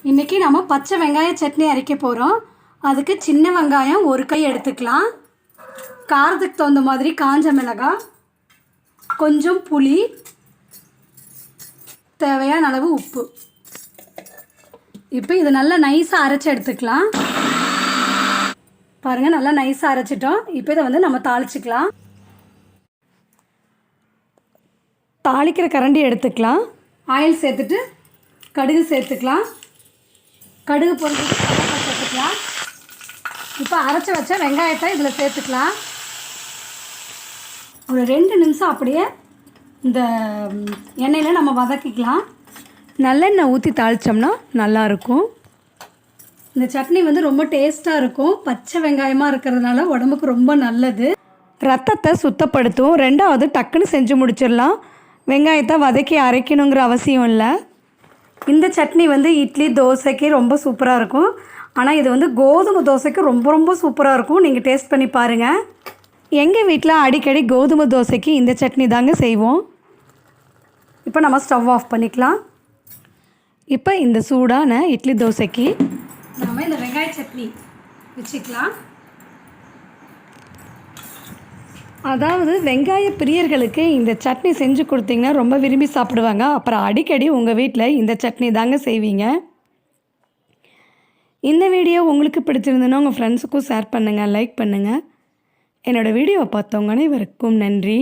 இன்றைக்கி நம்ம பச்சை வெங்காய சட்னி அரைக்க போகிறோம். அதுக்கு சின்ன வெங்காயம் ஒரு கை எடுத்துக்கலாம். காரத்துக்கு தகுந்த மாதிரி காஞ்ச மிளகாய், கொஞ்சம் புளி, தேவையான அளவு உப்பு. இப்போ இதை நல்லா நைஸாக அரைச்சி எடுத்துக்கலாம். பாருங்கள், நல்லா நைஸாக அரைச்சிட்டோம். இப்போ இதை வந்து நம்ம தாளிச்சிக்கலாம். தாளிக்கிற கரண்டி எடுத்துக்கலாம். ஆயில் சேர்த்துட்டு கடுகு சேர்த்துக்கலாம். கடுகு பொரிச்சு சேர்த்துக்கலாம். இப்போ அரைச்சி வச்ச வெங்காயத்தை இதில் சேர்த்துக்கலாம். ஒரு 2 நிமிஷம் அப்படியே இந்த எண்ணெயில் நம்ம வதக்கிக்கலாம். நல்லெண்ணெய் ஊற்றி தாளித்தோம்னா நல்லாயிருக்கும். இந்த சட்னி வந்து ரொம்ப டேஸ்ட்டாக இருக்கும். பச்சை வெங்காயமாக இருக்கிறதுனால உடம்புக்கு ரொம்ப நல்லது. ரத்தத்தை சுத்தப்படுத்தும். 2வது டக்குன்னு செஞ்சு முடிச்சிடலாம். வெங்காயத்தை வதக்கி அரைக்கணுங்கிற அவசியம் இல்லை. இந்த சட்னி வந்து இட்லி, தோசைக்கு ரொம்ப சூப்பராக இருக்கும். ஆனால் இது வந்து கோதுமை தோசைக்கு ரொம்ப ரொம்ப சூப்பராக இருக்கும். நீங்கள் டேஸ்ட் பண்ணி பாருங்கள். எங்கள் வீட்டில் அடிக்கடி கோதுமை தோசைக்கு இந்த சட்னி தாங்க செய்வோம். இப்போ நம்ம ஸ்டவ் ஆஃப் பண்ணிக்கலாம். இப்போ இந்த சூடான இட்லி தோசைக்கு நம்ம இந்த வெங்காய சட்னி வச்சுக்கலாம். அதாவது வெங்காய பிரியர்களுக்கு இந்த சட்னி செஞ்சு கொடுத்தீங்கன்னா ரொம்ப விரும்பி சாப்பிடுவாங்க. அப்புறம் அடிக்கடி உங்கள் வீட்டில் இந்த சட்னி தாங்க செய்வீங்க. இந்த வீடியோ உங்களுக்கு பிடிச்சிருந்ததுன்னா உங்கள் ஃப்ரெண்ட்ஸுக்கும் ஷேர் பண்ணுங்கள், லைக் பண்ணுங்கள். என்னோடய வீடியோவை பார்த்தவங்க அனைவருக்கும் நன்றி.